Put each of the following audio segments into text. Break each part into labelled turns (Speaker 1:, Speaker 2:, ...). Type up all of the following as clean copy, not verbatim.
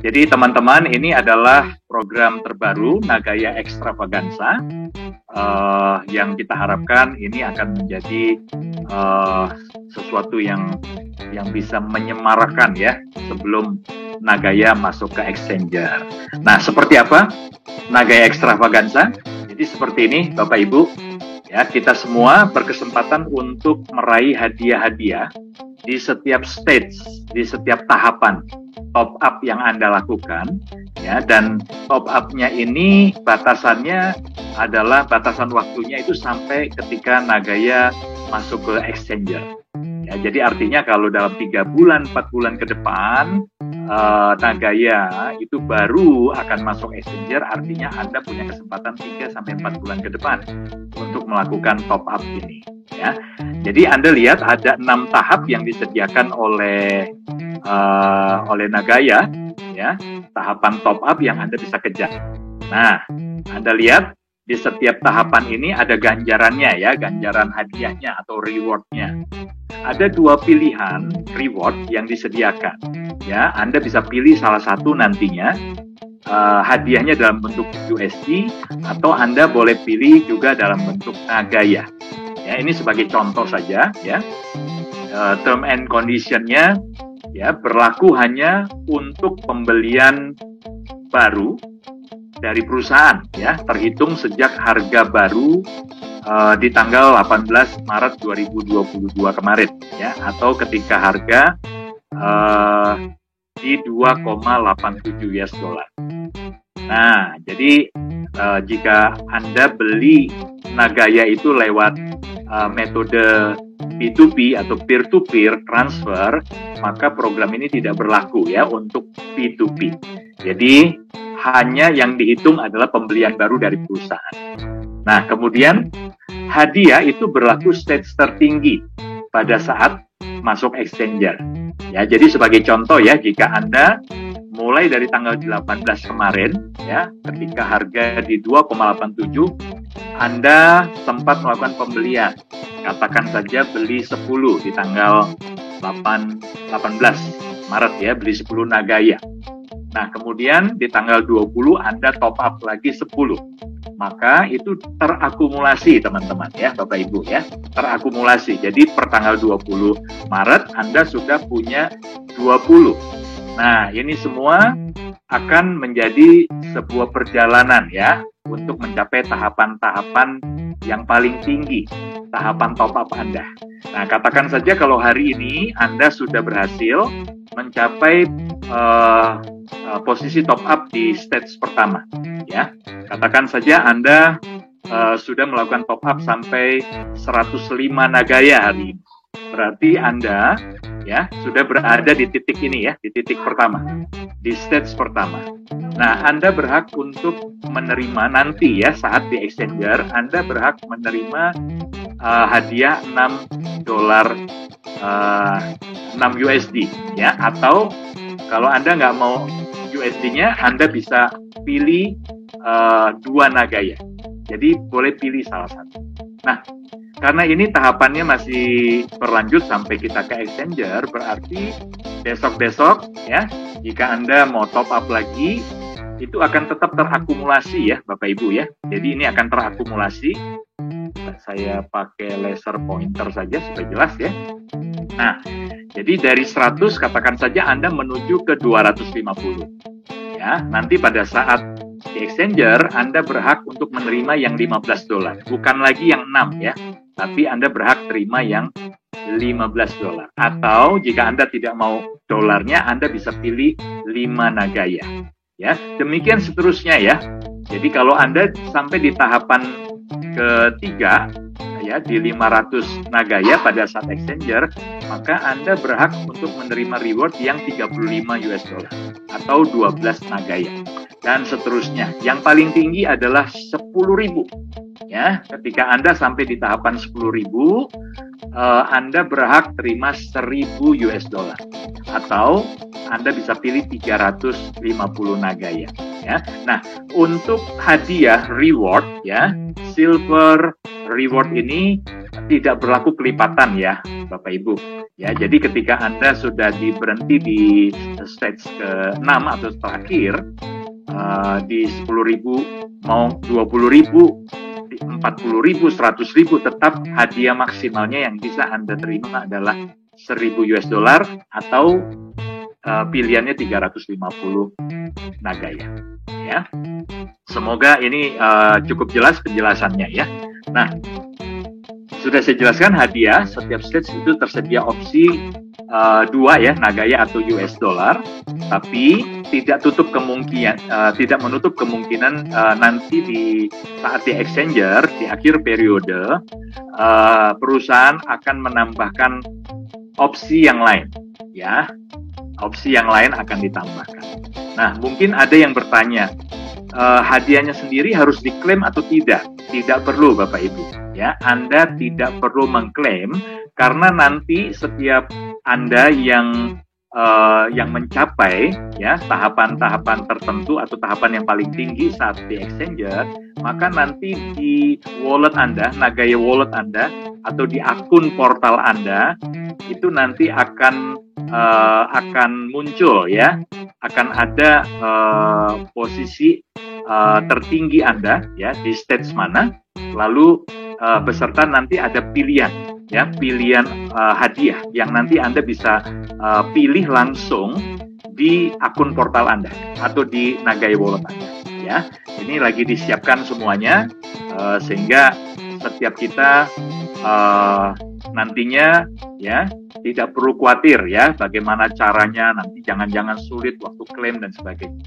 Speaker 1: Jadi teman-teman, ini adalah program terbaru Nagaya Extravaganza yang kita harapkan ini akan menjadi sesuatu yang bisa menyemarakan ya sebelum Nagaya masuk ke Exchanger. Nah, seperti apa Nagaya Extravaganza? Jadi seperti ini Bapak Ibu, ya, kita semua berkesempatan untuk meraih hadiah-hadiah di setiap stage, di setiap tahapan top up yang Anda lakukan, ya, dan top up-nya ini batasannya adalah batasan waktunya itu sampai ketika Nagaya masuk ke Exchanger. Ya, jadi artinya kalau dalam 3 bulan, 4 bulan ke depan Nagaya itu baru akan masuk Exchanger, artinya Anda punya kesempatan 3-4 bulan ke depan untuk melakukan top up ini. Ya, jadi Anda lihat ada 6 tahap yang disediakan oleh Nagaya, ya, tahapan top up yang Anda bisa kejar. Nah, Anda lihat di setiap tahapan ini ada ganjarannya ya, ganjaran hadiahnya atau rewardnya. Ada 2 pilihan reward yang disediakan. Ya, Anda bisa pilih salah satu nantinya. Hadiahnya dalam bentuk USD atau Anda boleh pilih juga dalam bentuk Nagaya. Ya, ini sebagai contoh saja ya. Term and condition-nya ya berlaku hanya untuk pembelian baru dari perusahaan ya, terhitung sejak harga baru di tanggal 18 Maret 2022 kemarin ya, atau ketika harga di 2,87 US dollar. Nah, jadi jika Anda beli Nagaya itu lewat metode P2P atau peer-to-peer transfer, maka program ini tidak berlaku ya untuk P2P. Jadi hanya yang dihitung adalah pembelian baru dari perusahaan. Nah, kemudian hadiah itu berlaku stage tertinggi pada saat masuk Exchanger. Ya, jadi sebagai contoh ya, jika Anda mulai dari tanggal 18 kemarin ya, ketika harga di 2,87, Anda sempat melakukan pembelian. Katakan saja beli 10 di tanggal 18 Maret ya, beli 10 Nagaya. Nah, kemudian di tanggal 20 Anda top up lagi 10. Maka itu terakumulasi teman-teman ya, Bapak Ibu ya, terakumulasi. Jadi per tanggal 20 Maret Anda sudah punya 20. Nah, ini semua akan menjadi sebuah perjalanan ya untuk mencapai tahapan-tahapan yang paling tinggi, tahapan top up Anda. Nah, katakan saja kalau hari ini Anda sudah berhasil mencapai posisi top up di stage pertama ya. Katakan saja Anda sudah melakukan top up sampai 105 Nagaya hari ini. Berarti Anda ya sudah berada di titik ini ya, di titik pertama, di stage pertama. Nah, Anda berhak untuk menerima nanti ya saat di Exchanger, Anda berhak menerima hadiah 6 dolar 6 USD ya, atau kalau Anda nggak mau USD-nya, Anda bisa pilih 2 Nagaya. Jadi boleh pilih salah satu. Nah, karena ini tahapannya masih berlanjut sampai kita ke Exchanger, berarti besok-besok ya, jika Anda mau top up lagi, itu akan tetap terakumulasi ya Bapak Ibu ya. Jadi ini akan terakumulasi. Saya pakai laser pointer saja supaya jelas ya. Nah, jadi dari 100 katakan saja Anda menuju ke 250. Ya, nanti pada saat di Exchanger Anda berhak untuk menerima yang 15 dolar, bukan lagi yang 6 ya. Tapi Anda berhak terima yang 15 dolar. Atau jika Anda tidak mau dolarnya, Anda bisa pilih 5 Nagaya. Ya, demikian seterusnya ya. Jadi kalau Anda sampai di tahapan ketiga ya, di 500 Nagaya pada saat Exchanger, maka Anda berhak untuk menerima reward yang 35 US dollar atau 12 Nagaya. Dan seterusnya. Yang paling tinggi adalah 10.000. Ya, ketika Anda sampai di tahapan 10.000, Anda berhak terima 1.000 US dollar atau Anda bisa pilih 350 Nagaya ya. Nah, untuk hadiah reward ya, silver reward ini tidak berlaku kelipatan ya Bapak Ibu. Ya, jadi ketika Anda sudah berhenti di stage ke-6 atau terakhir, di 10.000 mau 20.000, 40.000, 100.000, tetap hadiah maksimalnya yang bisa Anda terima adalah 1.000 US dollar atau pilihannya 350 nagaya. Ya, semoga ini cukup jelas penjelasannya ya. Nah, sudah saya jelaskan hadiah setiap stage itu tersedia opsi 2 ya, nagaya atau US dollar, tapi tidak menutup kemungkinan nanti di saat di exchanger di akhir periode perusahaan akan menambahkan opsi yang lain ya, opsi yang lain akan ditambahkan. Nah, mungkin ada yang bertanya, hadiahnya sendiri harus diklaim atau tidak? Tidak perlu Bapak Ibu ya, Anda tidak perlu mengklaim karena nanti setiap Anda yang mencapai ya tahapan-tahapan tertentu atau tahapan yang paling tinggi saat di exchanger, maka nanti di wallet Anda, nagaya wallet Anda atau di akun portal Anda itu nanti akan muncul ya, akan ada posisi tertinggi Anda ya di stage mana, lalu beserta nanti ada pilihan ya, pilihan hadiah yang nanti Anda bisa pilih langsung di akun portal Anda atau di nagaya wallet Anda ya. Ini lagi disiapkan semuanya sehingga setiap kita nantinya ya tidak perlu khawatir ya bagaimana caranya, nanti jangan-jangan sulit waktu klaim dan sebagainya.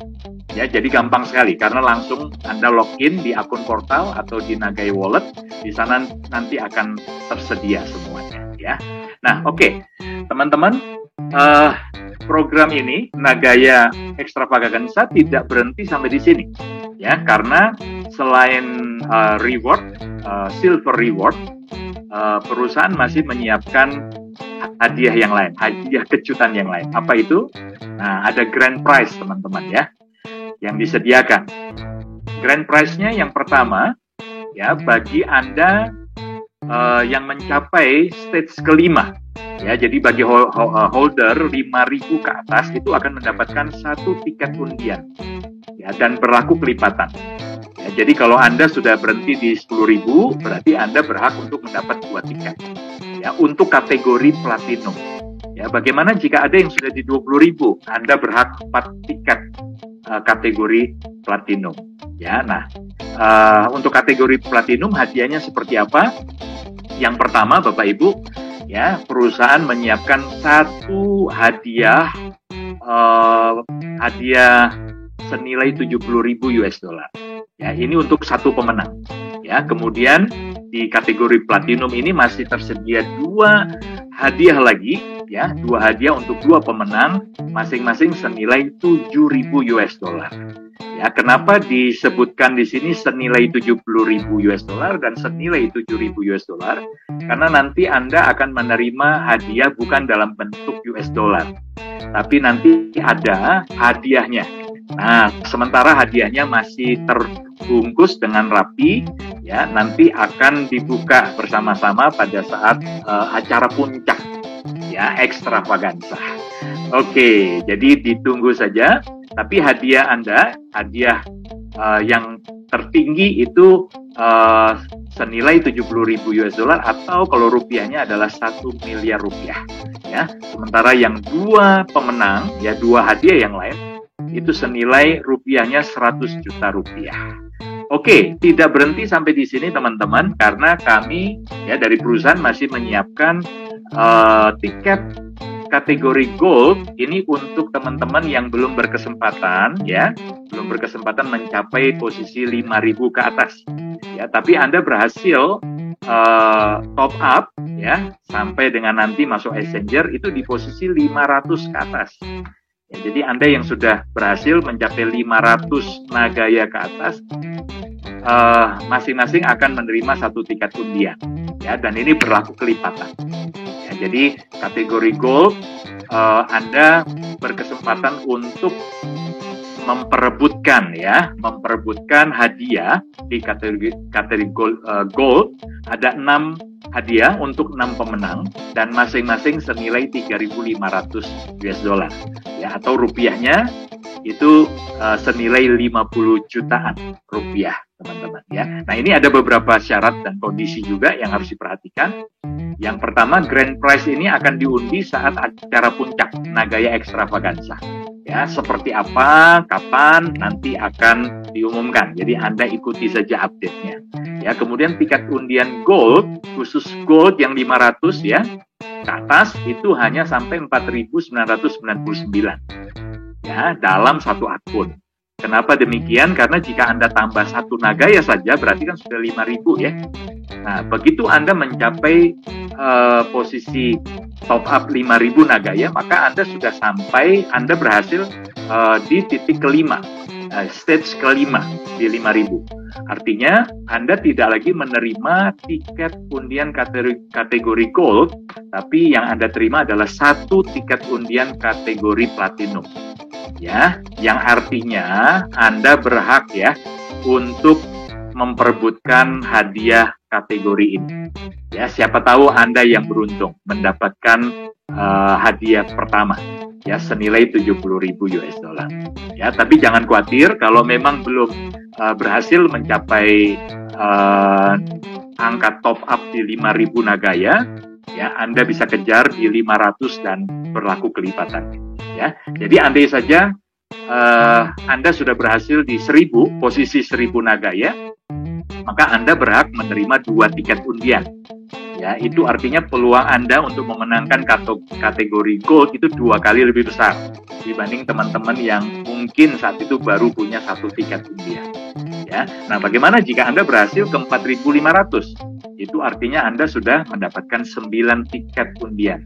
Speaker 1: Ya, jadi gampang sekali karena langsung Anda login di akun portal atau di Nagai Wallet, di sana nanti akan tersedia semuanya ya. Nah, oke. Teman-teman, program ini Nagaya Extravaganza tidak berhenti sampai di sini. Ya, karena selain reward, silver reward, perusahaan masih menyiapkan hadiah yang lain, hadiah kejutan yang lain. Apa itu? Nah, ada grand prize teman-teman ya, yang disediakan. Grand prize-nya yang pertama, ya bagi Anda yang mencapai stage kelima, ya jadi bagi holder 5.000 ke atas itu akan mendapatkan 1 tiket undian, ya dan berlaku kelipatan. Ya, jadi kalau Anda sudah berhenti di 10.000, berarti Anda berhak untuk mendapat 2 tiket. Ya, untuk kategori platinum. Ya, bagaimana jika ada yang sudah di 20.000? Anda berhak 4 tiket kategori platinum. Ya, nah untuk kategori platinum hadiahnya seperti apa? Yang pertama, Bapak Ibu, ya perusahaan menyiapkan 1 hadiah senilai 70.000 US dollar. Ya, ini untuk 1 pemenang. Ya, kemudian di kategori platinum ini masih tersedia 2 hadiah lagi, ya, 2 hadiah untuk 2 pemenang, masing-masing senilai 7.000 US dollar. Ya, kenapa disebutkan di sini senilai 70.000 US dollar dan senilai 7.000 US dollar? Karena nanti Anda akan menerima hadiah bukan dalam bentuk US dollar, tapi nanti ada hadiahnya. Nah, sementara hadiahnya masih terbungkus dengan rapi, ya nanti akan dibuka bersama-sama pada saat acara puncak, ya extravaganza. Oke, jadi ditunggu saja. Tapi hadiah Anda, hadiah yang tertinggi itu senilai 70.000 US dollar atau kalau rupiahnya adalah 1 miliar rupiah. Ya, sementara yang 2 pemenang, ya 2 hadiah yang lain itu senilai rupiahnya 100 juta rupiah. Oke, tidak berhenti sampai di sini teman-teman, karena kami ya dari perusahaan masih menyiapkan tiket kategori gold ini untuk teman-teman yang belum berkesempatan ya, belum berkesempatan mencapai posisi 5.000 ke atas. Ya, tapi Anda berhasil top up ya sampai dengan nanti masuk exchanger itu di posisi 500 ke atas. Ya, jadi Anda yang sudah berhasil mencapai 500 nagaya ke atas, masing-masing akan menerima 1 tiket undian. Ya, dan ini berlaku kelipatan. Ya, jadi kategori gold, Anda berkesempatan untuk memperebutkan hadiah di kategori gold. Ada 6 hadiah untuk 6 pemenang dan masing-masing senilai 3.500 US dollar ya, atau rupiahnya itu senilai 50 jutaan rupiah, teman-teman ya. Nah, ini ada beberapa syarat dan kondisi juga yang harus diperhatikan. Yang pertama, grand prize ini akan diundi saat acara puncak Nagaya Extravaganza. Ya, seperti apa, kapan, nanti akan diumumkan. Jadi Anda ikuti saja update-nya. Ya, kemudian tiket undian gold, khusus gold yang 500 ya, ke atas itu hanya sampai 4.999. Ya, dalam satu akun. Kenapa demikian? Karena jika Anda tambah 1 nagaya saja, berarti kan sudah 5.000 ya. Nah, begitu Anda mencapai posisi top up 5.000 nagaya, maka Anda sudah sampai, Anda berhasil di titik kelima, stage kelima di 5.000. Artinya, Anda tidak lagi menerima tiket undian kategori gold, tapi yang Anda terima adalah 1 tiket undian kategori platinum. Ya, yang artinya Anda berhak ya untuk memperebutkan hadiah kategori ini. Ya, siapa tahu Anda yang beruntung mendapatkan hadiah pertama ya senilai 70.000 US dollar. Ya, tapi jangan khawatir kalau memang belum berhasil mencapai angka top up di 5.000 nagaya, ya Anda bisa kejar di 500 dan berlaku kelipatan. Ya, jadi andai saja Anda sudah berhasil di 1.000, posisi 1.000 nagaya, maka Anda berhak menerima 2 tiket undian. Ya, itu artinya peluang Anda untuk memenangkan kategori gold itu 2 kali lebih besar dibanding teman-teman yang mungkin saat itu baru punya 1 tiket undian. Ya, nah bagaimana jika Anda berhasil ke 4.500? Itu artinya Anda sudah mendapatkan 9 tiket undian.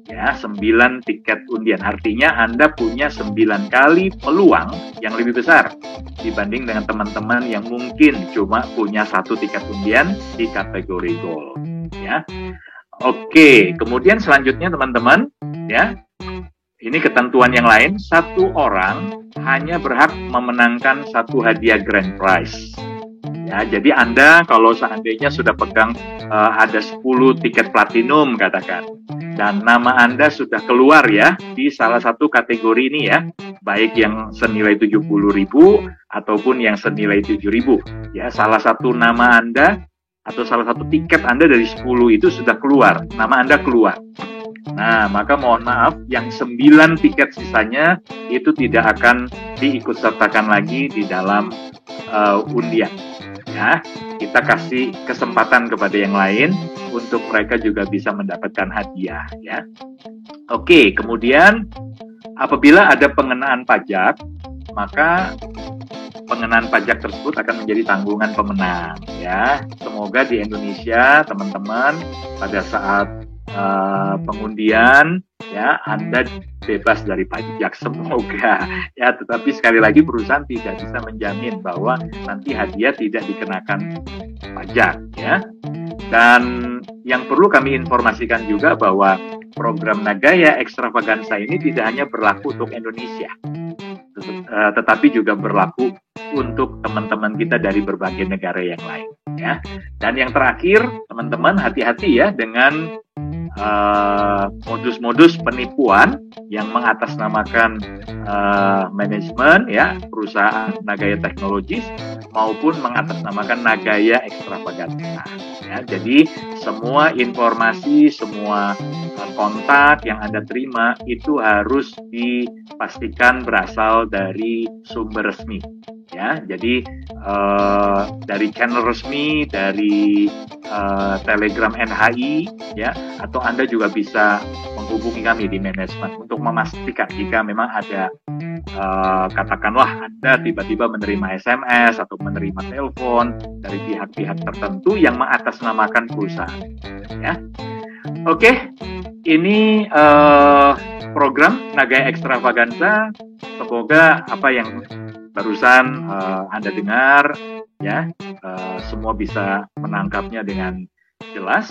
Speaker 1: Ya, 9 tiket undian. Artinya Anda punya 9 kali peluang yang lebih besar dibanding dengan teman-teman yang mungkin cuma punya 1 tiket undian di kategori gold. Ya, oke. Kemudian selanjutnya teman-teman, ya, ini ketentuan yang lain. 1 orang hanya berhak memenangkan 1 hadiah grand prize. Ya, jadi Anda kalau seandainya sudah pegang ada 10 tiket platinum katakan, dan nama Anda sudah keluar ya di salah satu kategori ini ya, baik yang senilai 70.000 ataupun yang senilai 7.000. Ya, salah satu nama Anda atau salah satu tiket Anda dari 10 itu sudah keluar, nama Anda keluar. Nah, maka mohon maaf, yang 9 tiket sisanya itu tidak akan diikutsertakan lagi di dalam undian. Ya, kita kasih kesempatan kepada yang lain untuk mereka juga bisa mendapatkan hadiah. Ya, oke. Kemudian apabila ada pengenaan pajak, maka pengenaan pajak tersebut akan menjadi tanggungan pemenang. Ya, semoga di Indonesia teman-teman pada saat pengundian ya Anda bebas dari pajak, semoga ya. Tetapi sekali lagi perusahaan tidak bisa menjamin bahwa nanti hadiah tidak dikenakan pajak ya. Dan yang perlu kami informasikan juga bahwa program Nagaya Extravaganza ini tidak hanya berlaku untuk Indonesia, tetapi juga berlaku untuk teman-teman kita dari berbagai negara yang lain ya. Dan yang terakhir teman-teman, hati-hati ya dengan modus-modus penipuan yang mengatasnamakan manajemen ya perusahaan Nagaya Technologies maupun mengatasnamakan Nagaya Extravaganza ya. Jadi semua informasi, semua kontak yang Anda terima itu harus dipastikan berasal dari sumber resmi ya. Jadi dari channel resmi, dari Telegram NHI ya, atau Anda juga bisa menghubungi kami di manajemen untuk memastikan jika memang ada katakanlah Anda tiba-tiba menerima SMS atau menerima telepon dari pihak-pihak tertentu yang mengatasnamakan perusahaan ya. Oke, ini program Nagaya Extravaganza. Semoga apa yang barusan Anda dengar ya semua bisa menangkapnya dengan jelas